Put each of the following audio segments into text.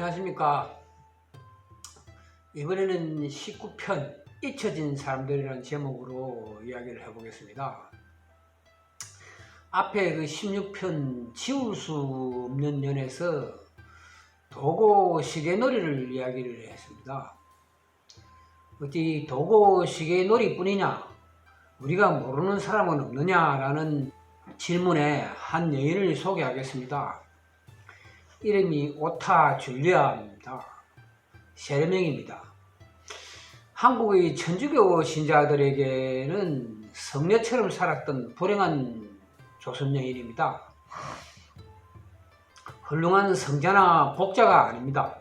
안녕하십니까. 이번에는 19편 잊혀진 사람들이라는 제목으로 이야기를 해보겠습니다. 앞에 그 16편 지울 수 없는 연에서 도고 시계놀이를 이야기를 했습니다. 어디 도고 시계놀이 뿐이냐, 우리가 모르는 사람은 없느냐라는 질문에 한 여인을 소개하겠습니다. 이름이 오타 줄리아입니다. 세례명입니다. 한국의 천주교 신자들에게는 성녀처럼 살았던 불행한 조선 여인입니다. 훌륭한 성자나 복자가 아닙니다.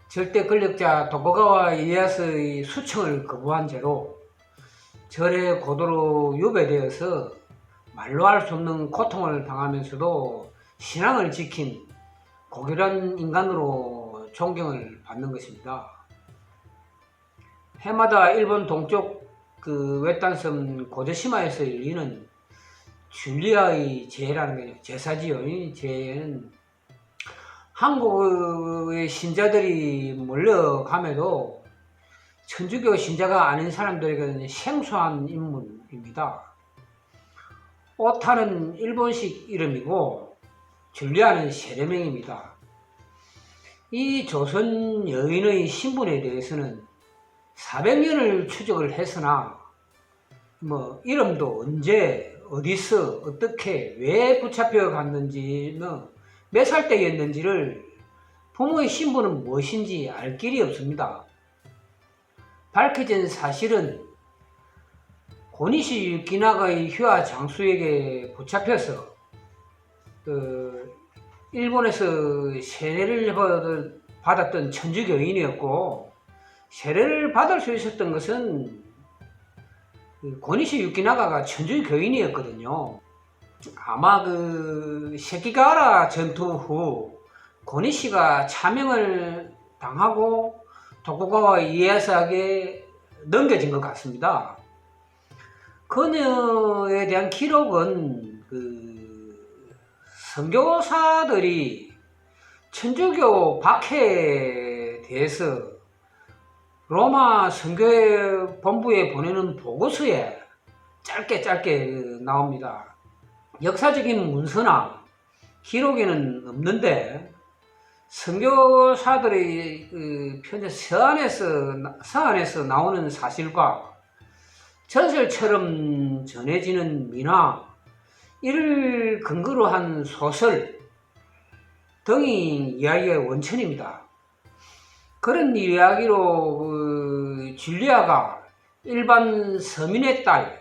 절대 권력자 도쿠가와 이에야스의 수청을 거부한 채로 절의 고도로 유배되어서 말로 할 수 없는 고통을 당하면서도 신앙을 지킨 고결한 인간으로 존경을 받는 것입니다. 해마다 일본 동쪽 외딴섬 고조시마에서 열리는 줄리아의 제라는 게 제사지요. 이 제는 한국의 신자들이 몰려감에도 천주교 신자가 아닌 사람들에게는 생소한 인물입니다. 오타는 일본식 이름이고 줄리아는 세례명입니다. 이 조선 여인의 신분에 대해서는 400년을 추적을 했으나 이름도 언제 어디서 어떻게 왜 붙잡혀 갔는지 몇 살 때였는지를 부모의 신분은 무엇인지 알 길이 없습니다. 밝혀진 사실은 고니시 유키나가의 휘하 장수에게 붙잡혀서 일본에서 세례를 받았던 천주교인이었고, 세례를 받을 수 있었던 것은 고니시 유키나가가 천주교인이었거든요. 아마 세키가와라 전투 후 고니시가 차명을 당하고 도쿠가와 이에야스에게 넘겨진 것 같습니다. 그녀에 대한 기록은 선교사들이 천주교 박해에 대해서 로마 선교회 본부에 보내는 보고서에 짧게 나옵니다. 역사적인 문서나 기록에는 없는데 선교사들의 편지 서안에서 나오는 사실과 전설처럼 전해지는 민화, 이를 근거로 한 소설 등이 이야기의 원천입니다. 그런 이야기로 줄리아가 일반 서민의 딸,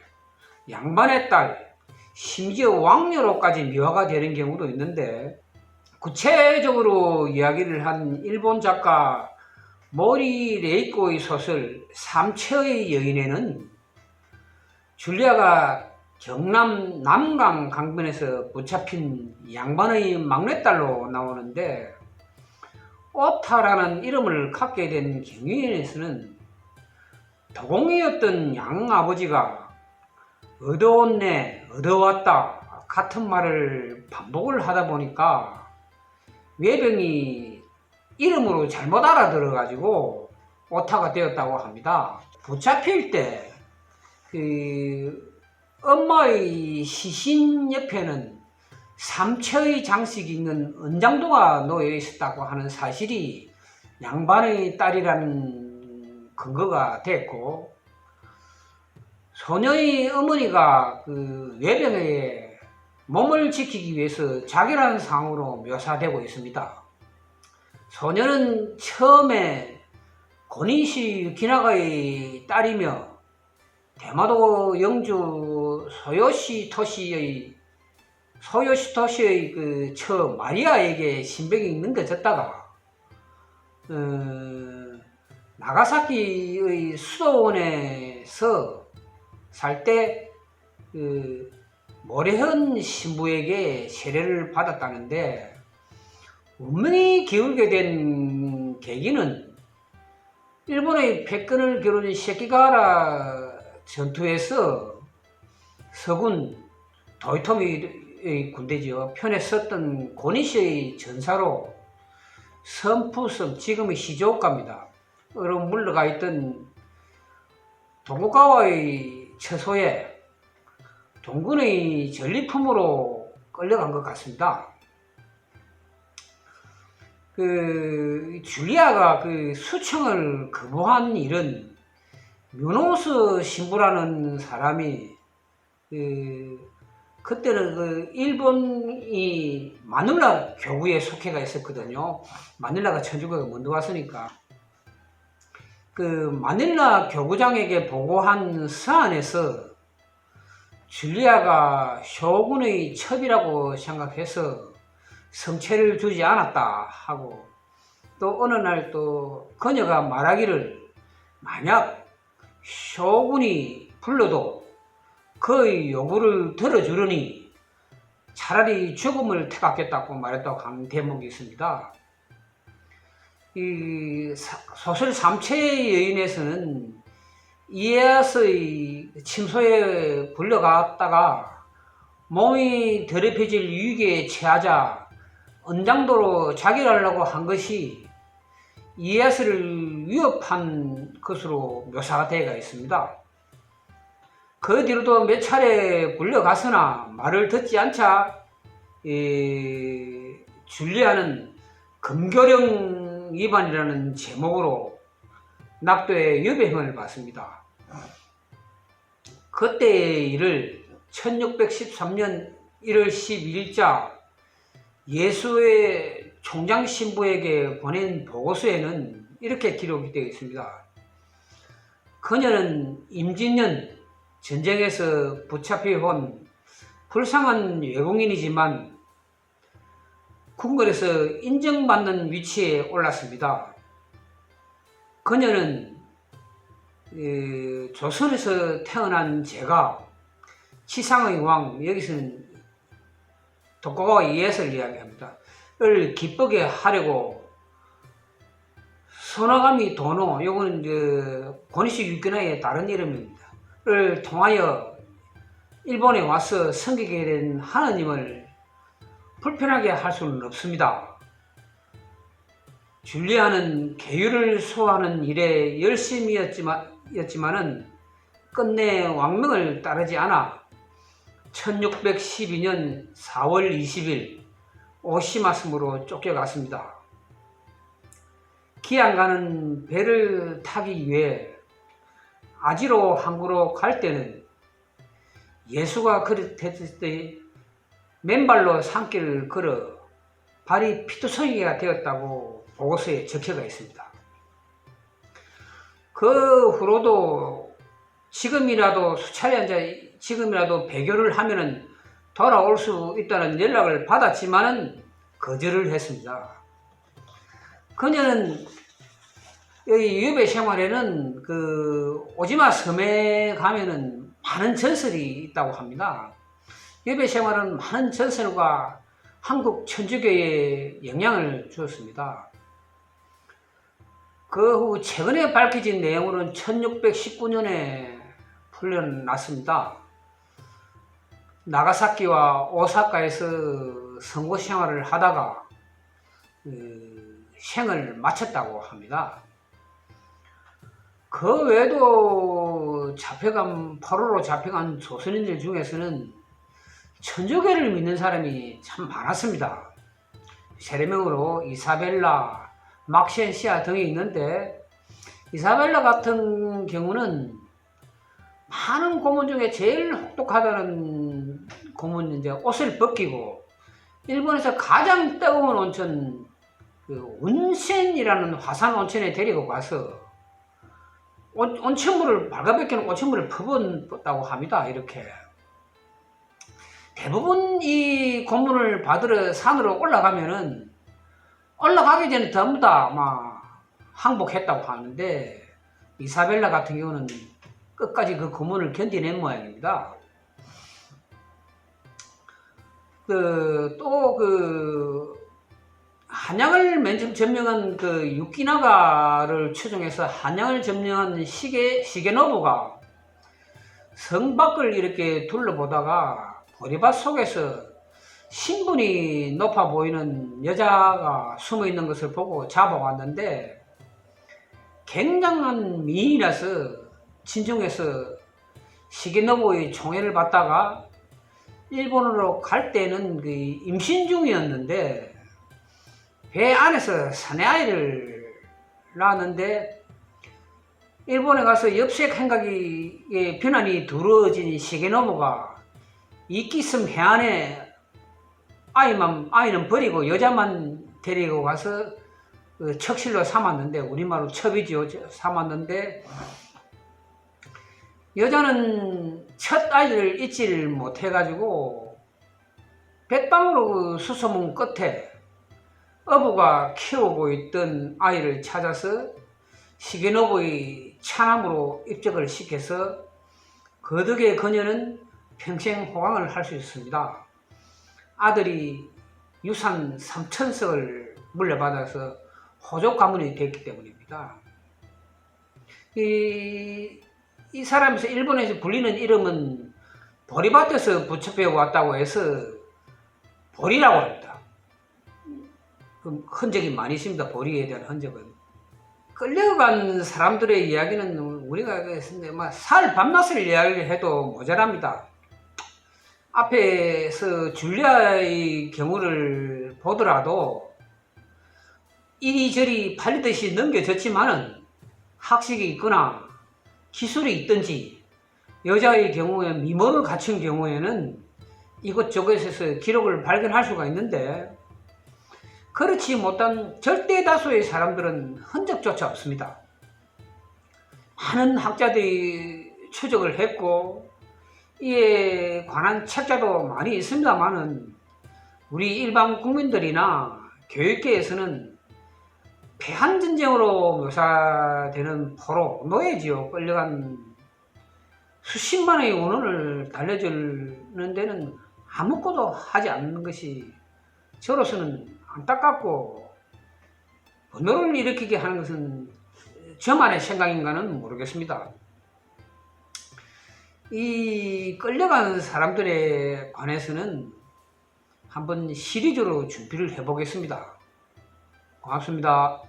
양반의 딸, 심지어 왕녀로까지 미화가 되는 경우도 있는데, 구체적으로 이야기를 한 일본 작가 모리 레이코의 소설 삼체의 여인에는 줄리아가 경남 남강 강변에서 붙잡힌 양반의 막내딸로 나오는데, 오타라는 이름을 갖게 된 경위에서는 도공이었던 양아버지가 얻어왔네, 얻어왔다 같은 말을 반복을 하다 보니까 외병이 이름으로 잘못 알아들어가지고 오타가 되었다고 합니다. 붙잡힐 때 엄마의 시신 옆에는 삼체의 장식이 있는 은장도가 놓여 있었다고 하는 사실이 양반의 딸이라는 근거가 됐고, 소녀의 어머니가 외병에 몸을 지키기 위해서 자결한 상으로 묘사되고 있습니다. 소녀는 처음에 고니시 유키나가의 딸이며 대마도 영주 소요시토시의 처 마리아에게 신병이 넘겨졌다가 나가사키의 수도원에서 살 때 모래현 신부에게 세례를 받았다는데, 운명이 기울게 된 계기는 일본의 패권을 겨룬 세키가와라 전투에서 서군 도요토미의 군대지요 편에 섰던 고니시의 전사로 선푸섬, 지금의 시조가입니다. 으로 물러가 있던 동국가와의 처소에 동군의 전리품으로 끌려간 것 같습니다. 줄리아가 수청을 거부한 일은 뮤노스 신부라는 사람이 그때는 일본이 마닐라 교구에 속해가 있었거든요. 마닐라가 천주교가 먼저 왔으니까. 마닐라 교구장에게 보고한 서한에서 줄리아가 쇼군의 첩이라고 생각해서 성체를 주지 않았다 하고, 또 어느 날 또 그녀가 말하기를 만약 쇼군이 불러도 그의 요구를 들어주려니 차라리 죽음을 택하겠다고 말했다고 한 대목이 있습니다. 이 소설 삼체의 여인에서는 이에야스의 침소에 불려갔다가 몸이 더럽혀질 위기에 처하자 언장도로 자결하려고 한 것이 이에야스를 위협한 것으로 묘사가 되어 있습니다. 그 뒤로도 몇 차례 불려갔으나 말을 듣지 않자 줄리아는 금교령 위반이라는 제목으로 낙도의 유배형을 받습니다. 그때의 일을 1613년 1월 12일자 예수의 총장 신부에게 보낸 보고서에는 이렇게 기록이 되어 있습니다. 그녀는 임진년 전쟁에서 붙잡혀온 불쌍한 외국인이지만 궁궐에서 인정받는 위치에 올랐습니다. 그녀는 조선에서 태어난 제가 치상의 왕, 여기서는 독고가와 이에야스를 이야기합니다. 를 기쁘게 하려고 소나가미 도노, 요거는 고니시 유키나의 다른 이름입니다. 를 통하여 일본에 와서 섬기게 된 하느님을 불편하게 할 수는 없습니다. 줄리아는 계율을 소화하는 일에 열심이었지만은 끝내 왕명을 따르지 않아 1612년 4월 20일 오시마섬으로 쫓겨갔습니다. 기양가는 배를 타기 위해 아지로 항구로 갈 때는 예수가 그랬을 때 맨발로 산길을 걸어 발이 피투성이가 되었다고 보고서에 적혀가 있습니다. 그 후로도 지금이라도 수차례 앉아 지금이라도 배교를 하면은 돌아올 수 있다는 연락을 받았지만은 거절을 했습니다. 그녀는 이 유배 생활에는 오지마 섬에 가면은 많은 전설이 있다고 합니다. 유배 생활은 많은 전설과 한국 천주교에 영향을 주었습니다. 그 후 최근에 밝혀진 내용으로는 1619년에 풀려났습니다. 나가사키와 오사카에서 선고 생활을 하다가 생을 마쳤다고 합니다. 그 외에도 포로로 잡혀간 조선인들 중에서는 천주교를 믿는 사람이 참 많았습니다. 세례명으로 이사벨라, 막센시아 등이 있는데, 이사벨라 같은 경우는 많은 고문 중에 제일 혹독하다는 고문은 이제 옷을 벗기고, 일본에서 가장 뜨거운 온천, 온센이라는 화산 온천에 데리고 가서 온천물을 발가벗기는 온천물을 퍼붓다고 합니다. 이렇게 대부분 이 고문을 받으러 산으로 올라가면은 올라가기 전에 전부 다 막 항복했다고 하는데, 이사벨라 같은 경우는 끝까지 그 고문을 견디낸 모양입니다. 한양을 맨 처음 점령한 유키나가를 추종해서 한양을 점령한 시게노부가 성 밖을 이렇게 둘러보다가 보리밭 속에서 신분이 높아 보이는 여자가 숨어 있는 것을 보고 잡아왔는데 굉장한 미인이라서 진중해서 시게노부의 총애를 받다가 일본으로 갈 때는 그 임신 중이었는데 배 안에서 사내아이를 낳았는데 일본에 가서 엽색 행각이 비난이 두려워진 시게노부가 이끼섬 해안에 아이는 버리고 여자만 데리고 가서 그 척실로 삼았는데, 우리말로 첩이지요. 삼았는데 여자는 첫 아이를 잊지를 못해가지고 뱃방으로 수소문 끝에 어부가 키우고 있던 아이를 찾아서 시게노부의 차남으로 입적을 시켜서 그 덕에 그녀는 평생 호강을 할 수 있습니다. 아들이 유산 3천석을 물려받아서 호족 가문이 됐기 때문입니다. 이 사람에서 일본에서 불리는 이름은 보리밭에서 부처배워 왔다고 해서 보리라고 합니다. 흔적이 많이 있습니다. 보리에 대한 흔적은. 끌려간 사람들의 이야기는 우리가 살 밤낮을 이야기를 해도 모자랍니다. 앞에서 줄리아의 경우를 보더라도 이리저리 팔리듯이 넘겨졌지만은 학식이 있거나 기술이 있든지 여자의 경우에 미모를 갖춘 경우에는 이곳저곳에서 기록을 발견할 수가 있는데 그렇지 못한 절대 다수의 사람들은 흔적조차 없습니다. 많은 학자들이 추적을 했고 이에 관한 책자도 많이 있습니다만은 우리 일반 국민들이나 교육계에서는 패한전쟁으로 묘사되는 포로, 노예지요. 끌려간 수십만의 원혼을 달래주는 데는 아무것도 하지 않는 것이 저로서는 안타깝고 분노를 일으키게 하는 것은 저만의 생각인가는 모르겠습니다. 이 끌려간 사람들에 관해서는 한번 시리즈로 준비를 해보겠습니다. 고맙습니다.